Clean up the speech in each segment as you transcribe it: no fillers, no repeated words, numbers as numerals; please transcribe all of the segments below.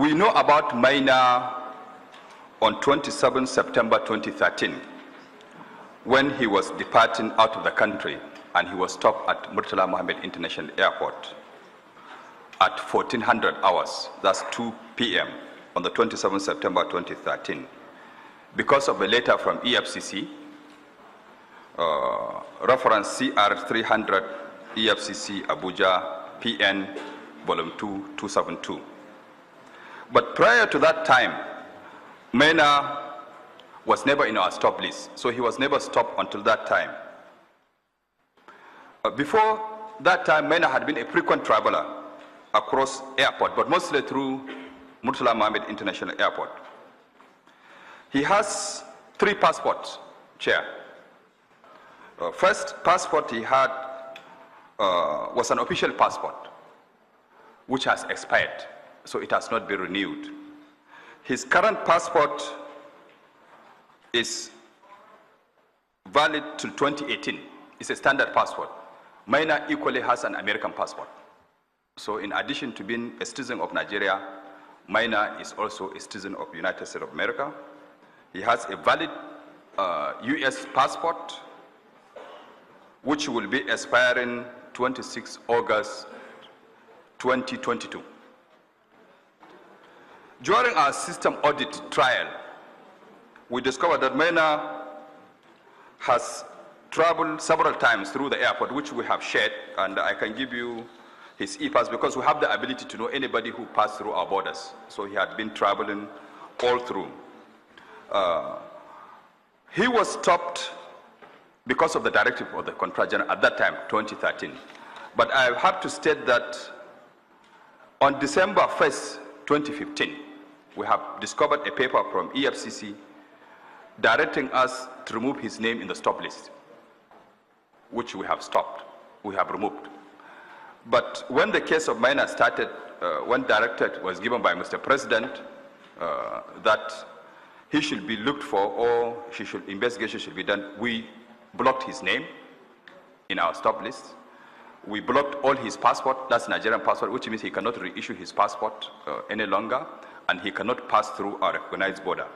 We know about Maina on 27 September 2013, when he was departing out of the country and he was stopped at Murtala Mohammed International Airport at 1400 hours, that's 2 p.m. on the 27th September 2013, because of a letter from EFCC, reference CR 300 EFCC Abuja PN volume 2 272. But prior to that time, Maina was never in our stop list, so he was never stopped until that time. Before that time, Maina had been a frequent traveler across airport, but mostly through Murtala Mohammed International Airport. He has 3 passports, Chair. First passport he had was an official passport, which has expired, so it has not been renewed. His current passport is valid till 2018. It's a standard passport. Maina equally has an American passport. So in addition to being a citizen of Nigeria, Maina is also a citizen of the United States of America. He has a valid US passport, which will be expiring 26 August 2022. During our system audit trial, we discovered that Maina has traveled several times through the airport, which we have shared, and I can give you his e-pass because we have the ability to know anybody who passed through our borders. So he had been traveling all through. He was stopped because of the directive of the Controller General at that time, 2013. But I have to state that on December 1st, 2015, we have discovered a paper from EFCC directing us to remove his name in the stop list, which we have stopped, we have removed. But when the case of Maina started, when directive was given by Mr. President that he should be looked for or investigation should be done, we blocked his name in our stop list. We blocked all his passport, that's Nigerian passport, which means he cannot reissue his passport any longer, and he cannot pass through our recognized border.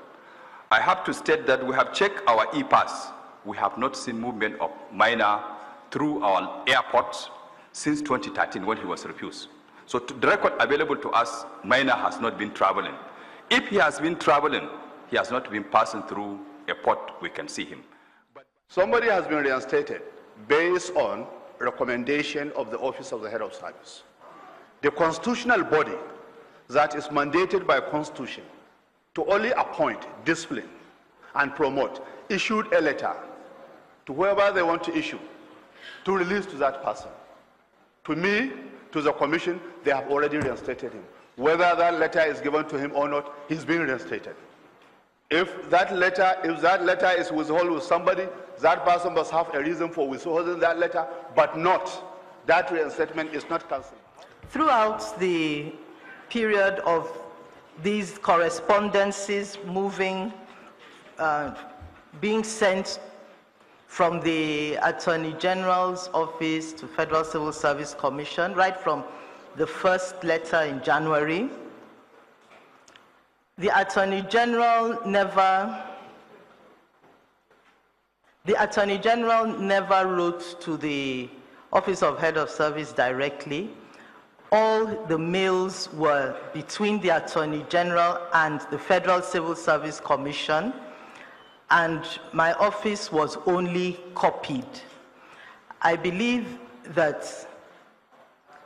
I have to state that we have checked our e-pass. We have not seen movement of Maina through our airports since 2013 when he was refused. So the record available to us, Maina has not been traveling. If he has been traveling, he has not been passing through a port we can see him. Somebody has been reinstated based on recommendation of the Office of the Head of Service. The constitutional body that is mandated by Constitution to only appoint, discipline, and promote, issued a letter to whoever they want to issue to release to that person. To me, to the Commission, they have already reinstated him. Whether that letter is given to him or not, he's being reinstated. If that letter is withheld with somebody, that person must have a reason for withholding that letter, but not, that reinstatement is not cancelled. Throughout the period of these correspondences moving, being sent from the Attorney General's office to Federal Civil Service Commission, right from the first letter in January, the Attorney General never wrote to the Office of Head of Service directly. All the mails were between the Attorney General and the Federal Civil Service Commission, and my office was only copied. I believe that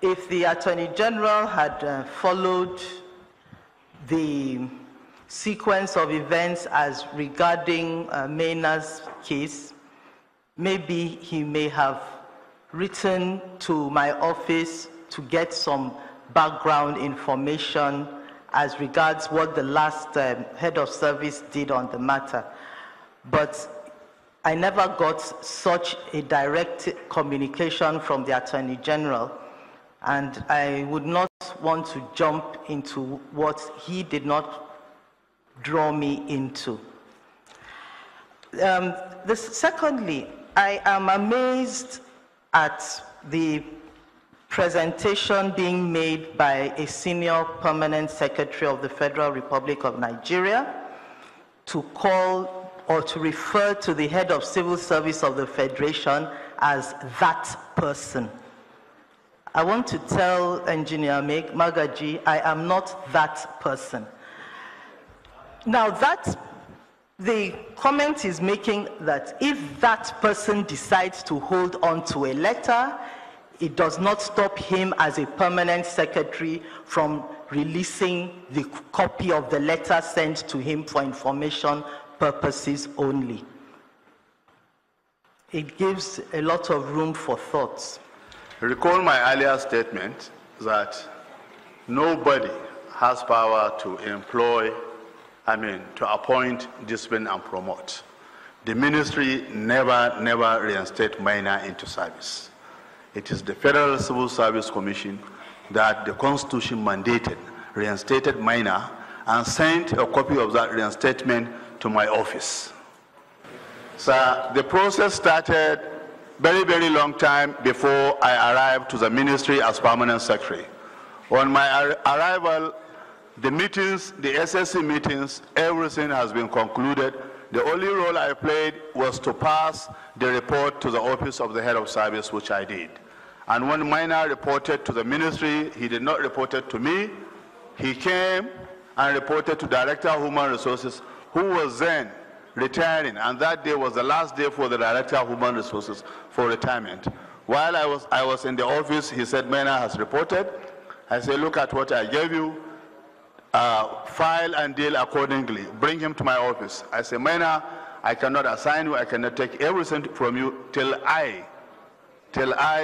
if the Attorney General had followed the sequence of events as regarding Maina's case, maybe he may have written to my office to get some background information as regards what the last head of service did on the matter. But I never got such a direct communication from the Attorney General, and I would not want to jump into what he did not draw me into. Secondly, I am amazed at the presentation being made by a senior permanent secretary of the Federal Republic of Nigeria to call or to refer to the head of civil service of the Federation as that person. I want to tell Engineer Magaji, I am not that person. Now the comment is making that if that person decides to hold on to a letter, it does not stop him as a permanent secretary from releasing the copy of the letter sent to him for information purposes only. It gives a lot of room for thoughts. Recall my earlier statement that nobody has power to to appoint, discipline, and promote. The ministry never reinstate Maina into service. It is the Federal Civil Service Commission that the Constitution mandated, reinstated Maina, and sent a copy of that reinstatement to my office. So the process started very long time before I arrived to the ministry as permanent secretary. On my arrival, the meetings, the SSC meetings, everything has been concluded. The only role I played was to pass the report to the office of the head of service, which I did. And when Maina reported to the ministry, he did not report it to me. He came and reported to Director of Human Resources, who was then retiring, and that day was the last day for the Director of Human Resources for retirement. While I was in the office, he said, Maina has reported. I said, look at what I gave you. File and deal accordingly. Bring him to my office. I said, Maina, I cannot assign you, I cannot take everything from you till I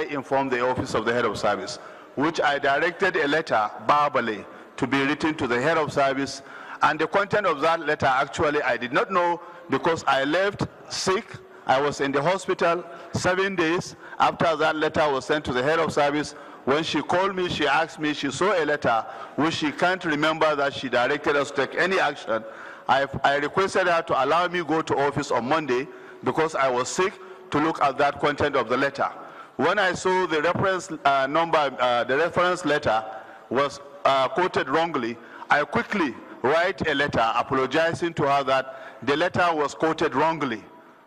inform the office of the head of service, which I directed a letter verbally to be written to the head of service. And the content of that letter, actually, I did not know because I left sick. I was in the hospital 7 days after that letter was sent to the head of service. When she called me, she asked me, she saw a letter which she can't remember that she directed us to take any action. I requested her to allow me go to office on Monday because I was sick to look at that content of the letter. When I saw the reference the reference letter was quoted wrongly, I quickly write a letter apologizing to her that the letter was quoted wrongly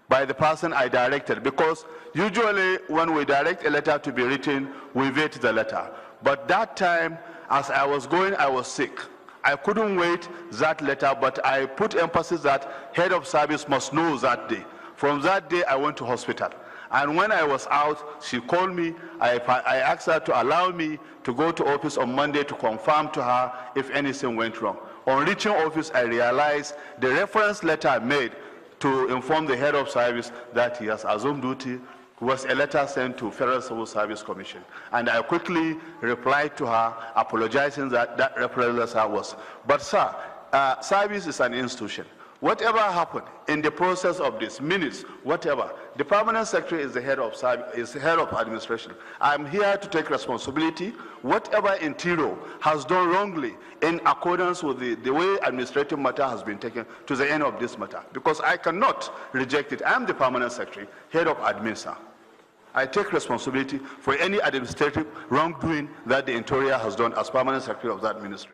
by the person I directed, because usually when we direct a letter to be written, we vet the letter. But that time, as I was going, I was sick. I couldn't wait that letter, but I put emphasis that head of service must know that day. From that day, I went to hospital. And when I was out, she called me. I asked her to allow me to go to office on Monday to confirm to her if anything went wrong. On reaching office, I realized the reference letter I made to inform the head of service that he has assumed duty was a letter sent to Federal Civil Service Commission. And I quickly replied to her, apologizing that that reference letter was. But sir, service is an institution. Whatever happened in the process of this, minutes, whatever, the permanent secretary is the head of service, is the head of administration. I'm here to take responsibility. Whatever Interior has done wrongly in accordance with the way administrative matter has been taken to the end of this matter, because I cannot reject it. I'm the permanent secretary, head of admin, sir. I take responsibility for any administrative wrongdoing that the Interior has done as permanent secretary of that ministry.